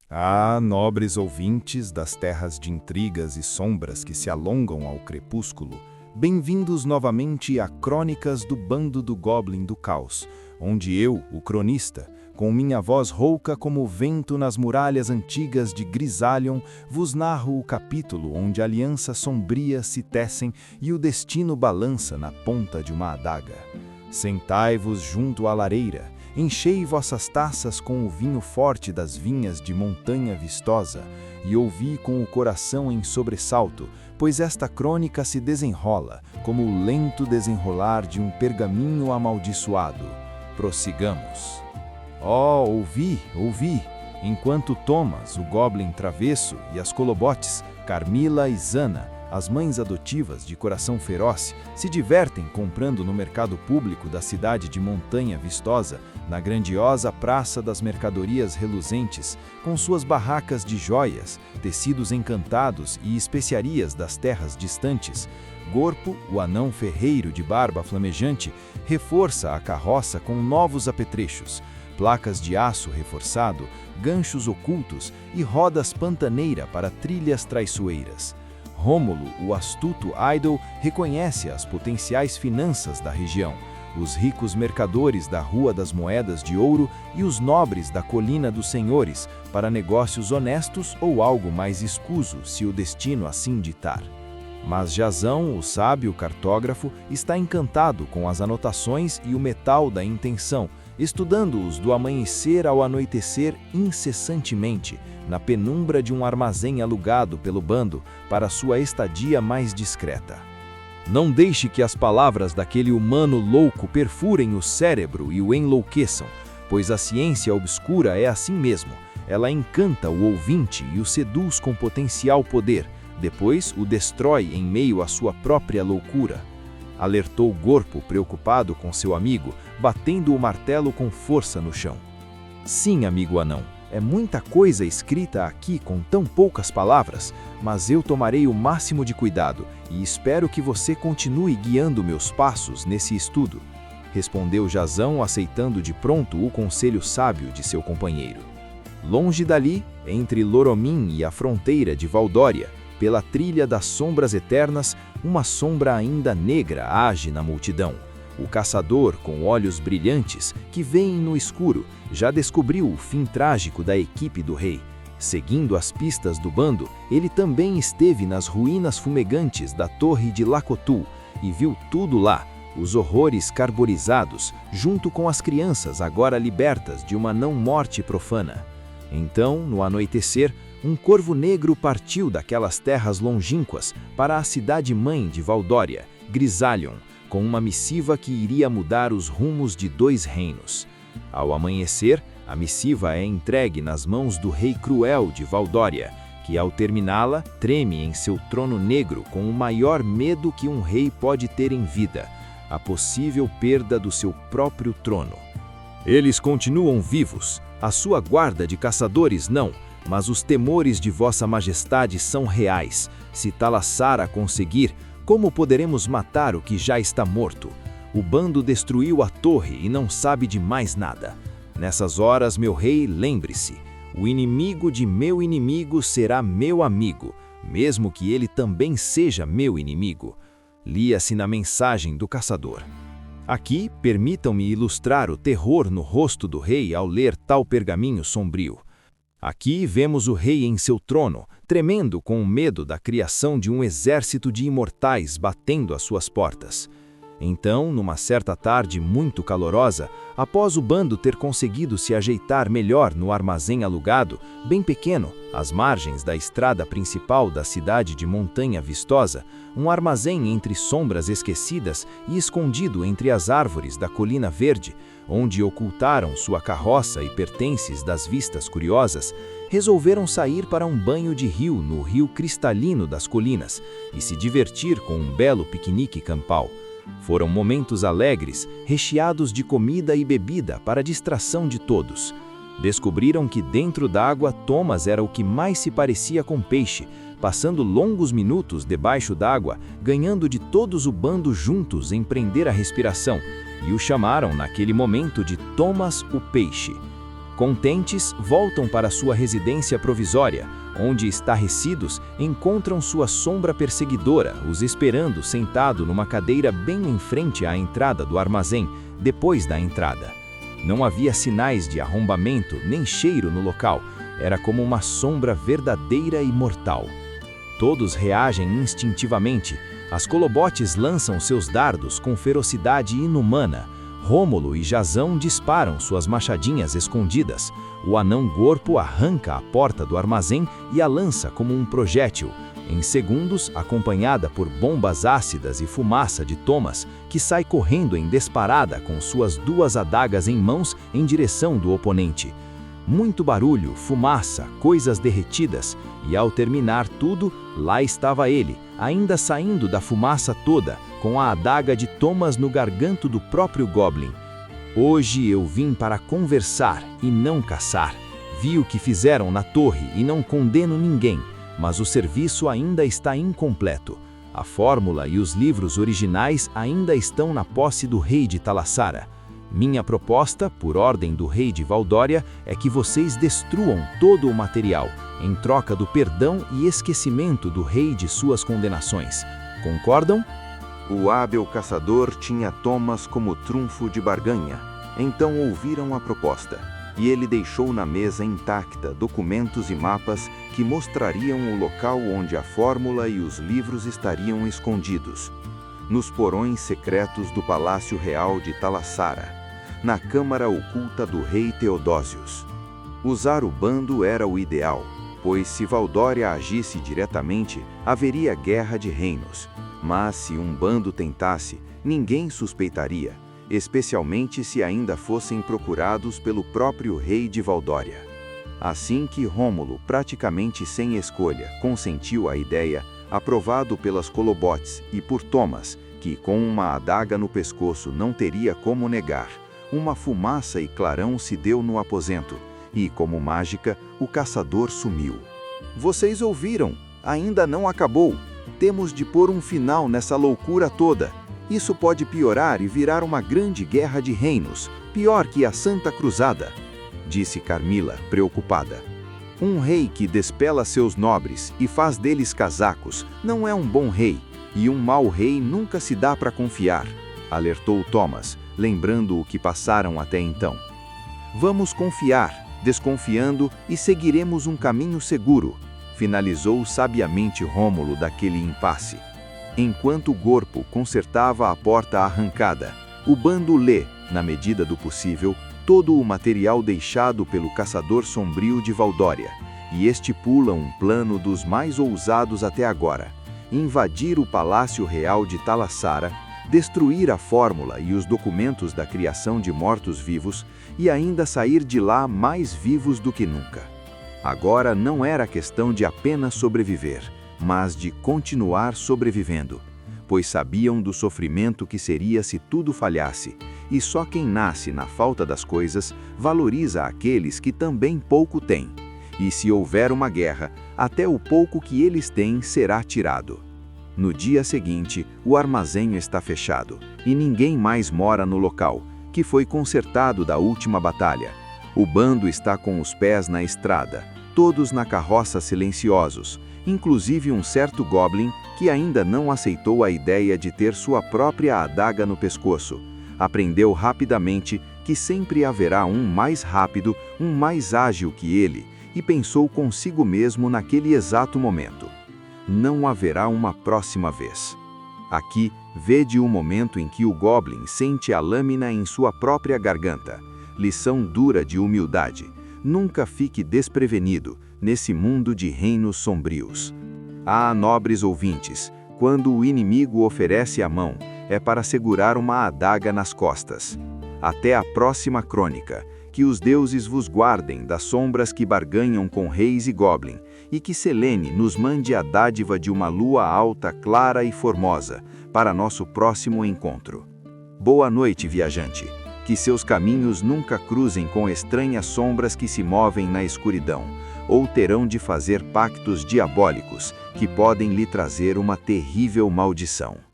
Ah, nobres ouvintes das terras de intrigas e sombras que se alongam ao crepúsculo, bem-vindos novamente a Crônicas do Bando do Goblin do Caos, onde eu, o cronista, com minha voz rouca como o vento nas muralhas antigas de Grisalion, vos narro o capítulo onde alianças sombrias se tecem e o destino balança na ponta de uma adaga. Sentai-vos junto à lareira, enchei vossas taças com o vinho forte das vinhas de Montanha Vistosa, e ouvi com o coração em sobressalto, pois esta crônica se desenrola, como o lento desenrolar de um pergaminho amaldiçoado. Prossigamos. Oh, ouvi, enquanto Thomas, o Goblin Travesso, e as Colobotes, Carmila e Zana, as mães adotivas de coração feroz, se divertem comprando no mercado público da cidade de Montanha Vistosa, na grandiosa Praça das Mercadorias Reluzentes, com suas barracas de joias, tecidos encantados e especiarias das terras distantes. Gorpo, o anão ferreiro de barba flamejante, reforça a carroça com novos apetrechos, placas de aço reforçado, ganchos ocultos e rodas pantaneira para trilhas traiçoeiras. Rômulo, o astuto idol, reconhece as potenciais finanças da região, os ricos mercadores da Rua das Moedas de Ouro e os nobres da Colina dos Senhores, para negócios honestos ou algo mais escuso, se o destino assim ditar. Mas Jazão, o sábio cartógrafo, está encantado com as anotações e o metal da intenção, estudando-os do amanhecer ao anoitecer incessantemente, na penumbra de um armazém alugado pelo bando para sua estadia mais discreta. Não deixe que as palavras daquele humano louco perfurem o cérebro e o enlouqueçam, pois a ciência obscura é assim mesmo. Ela encanta o ouvinte e o seduz com potencial poder, depois o destrói em meio à sua própria loucura. Alertou Gorpo, preocupado com seu amigo, batendo o martelo com força no chão. Sim, amigo anão, é muita coisa escrita aqui com tão poucas palavras, mas eu tomarei o máximo de cuidado e espero que você continue guiando meus passos nesse estudo, respondeu Jazão, aceitando de pronto o conselho sábio de seu companheiro. Longe dali, entre Loromim e a fronteira de Valdória, pela trilha das sombras eternas, uma sombra ainda negra age na multidão. O caçador, com olhos brilhantes, que veem no escuro, já descobriu o fim trágico da equipe do rei. Seguindo as pistas do bando, ele também esteve nas ruínas fumegantes da torre de Lacotul e viu tudo lá, os horrores carbonizados, junto com as crianças agora libertas de uma não-morte profana. Então, no anoitecer, um corvo negro partiu daquelas terras longínquas para a cidade-mãe de Valdória, Grisalion, com uma missiva que iria mudar os rumos de 2 reinos. Ao amanhecer, a missiva é entregue nas mãos do rei cruel de Valdória, que ao terminá-la, treme em seu trono negro com o maior medo que um rei pode ter em vida, a possível perda do seu próprio trono. Eles continuam vivos, a sua guarda de caçadores não, mas os temores de Vossa Majestade são reais. Se Talassar a conseguir, como poderemos matar o que já está morto? O bando destruiu a torre e não sabe de mais nada. Nessas horas, meu rei, lembre-se, o inimigo de meu inimigo será meu amigo, mesmo que ele também seja meu inimigo. Lia-se na mensagem do caçador. Aqui, permitam-me ilustrar o terror no rosto do rei ao ler tal pergaminho sombrio. Aqui vemos o rei em seu trono, tremendo com o medo da criação de um exército de imortais batendo às suas portas. Então, numa certa tarde muito calorosa, após o bando ter conseguido se ajeitar melhor no armazém alugado, bem pequeno, às margens da estrada principal da cidade de Montanha Vistosa, um armazém entre sombras esquecidas e escondido entre as árvores da Colina Verde, onde ocultaram sua carroça e pertences das vistas curiosas, resolveram sair para um banho de rio no rio cristalino das colinas e se divertir com um belo piquenique campal. Foram momentos alegres, recheados de comida e bebida para distração de todos. Descobriram que dentro d'água Thomas era o que mais se parecia com peixe, passando longos minutos debaixo d'água, ganhando de todos o bando juntos em prender a respiração, e o chamaram naquele momento de Thomas o Peixe. Contentes, voltam para sua residência provisória, onde, estarrecidos, encontram sua sombra perseguidora, os esperando sentado numa cadeira bem em frente à entrada do armazém, depois da entrada. Não havia sinais de arrombamento nem cheiro no local, era como uma sombra verdadeira e mortal. Todos reagem instintivamente, as colobotes lançam seus dardos com ferocidade inumana. Rômulo e Jazão disparam suas machadinhas escondidas. O anão Gorpo arranca a porta do armazém e a lança como um projétil. Em segundos, acompanhada por bombas ácidas e fumaça de Thomas, que sai correndo em disparada com suas 2 adagas em mãos em direção do oponente. Muito barulho, fumaça, coisas derretidas, e ao terminar tudo, lá estava ele, ainda saindo da fumaça toda, com a adaga de Thomas no garganto do próprio Goblin. Hoje eu vim para conversar e não caçar. Vi o que fizeram na torre e não condeno ninguém, mas o serviço ainda está incompleto. A fórmula e os livros originais ainda estão na posse do rei de Talassara. Minha proposta, por ordem do rei de Valdória, é que vocês destruam todo o material, em troca do perdão e esquecimento do rei de suas condenações. Concordam? O hábil caçador tinha Thomas como trunfo de barganha, então ouviram a proposta, e ele deixou na mesa intacta documentos e mapas que mostrariam o local onde a fórmula e os livros estariam escondidos. Nos porões secretos do Palácio Real de Talassara, na câmara oculta do rei Teodósios. Usar o bando era o ideal, pois se Valdória agisse diretamente, haveria guerra de reinos. Mas se um bando tentasse, ninguém suspeitaria, especialmente se ainda fossem procurados pelo próprio rei de Valdória. Assim que Rômulo, praticamente sem escolha, consentiu à ideia, aprovado pelas colobotes e por Thomas, que com uma adaga no pescoço não teria como negar, uma fumaça e clarão se deu no aposento, e, como mágica, o caçador sumiu. Vocês ouviram, ainda não acabou. Temos de pôr um final nessa loucura toda. Isso pode piorar e virar uma grande guerra de reinos, pior que a Santa Cruzada, disse Carmila, preocupada. Um rei que despela seus nobres e faz deles casacos não é um bom rei, e um mau rei nunca se dá para confiar, alertou Thomas, lembrando o que passaram até então. Vamos confiar, desconfiando, e seguiremos um caminho seguro, finalizou sabiamente Rômulo daquele impasse. Enquanto Gorpo consertava a porta arrancada, o bando lê, na medida do possível, todo o material deixado pelo caçador sombrio de Valdória, e estipula um plano dos mais ousados até agora: invadir o Palácio Real de Talassara, destruir a fórmula e os documentos da criação de mortos-vivos e ainda sair de lá mais vivos do que nunca. Agora não era questão de apenas sobreviver, mas de continuar sobrevivendo, pois sabiam do sofrimento que seria se tudo falhasse, e só quem nasce na falta das coisas valoriza aqueles que também pouco têm, e se houver uma guerra, até o pouco que eles têm será tirado. No dia seguinte, o armazém está fechado, e ninguém mais mora no local, que foi consertado da última batalha. O bando está com os pés na estrada, todos na carroça silenciosos, inclusive um certo Goblin que ainda não aceitou a ideia de ter sua própria adaga no pescoço. Aprendeu rapidamente que sempre haverá um mais rápido, um mais ágil que ele, e pensou consigo mesmo naquele exato momento: não haverá uma próxima vez. Aqui, vede o momento em que o Goblin sente a lâmina em sua própria garganta. Lição dura de humildade. Nunca fique desprevenido nesse mundo de reinos sombrios. Ah, nobres ouvintes, quando o inimigo oferece a mão, é para segurar uma adaga nas costas. Até a próxima crônica. Que os deuses vos guardem das sombras que barganham com reis e goblin, e que Selene nos mande a dádiva de uma lua alta, clara e formosa, para nosso próximo encontro. Boa noite, viajante. Que seus caminhos nunca cruzem com estranhas sombras que se movem na escuridão, ou terão de fazer pactos diabólicos que podem lhe trazer uma terrível maldição.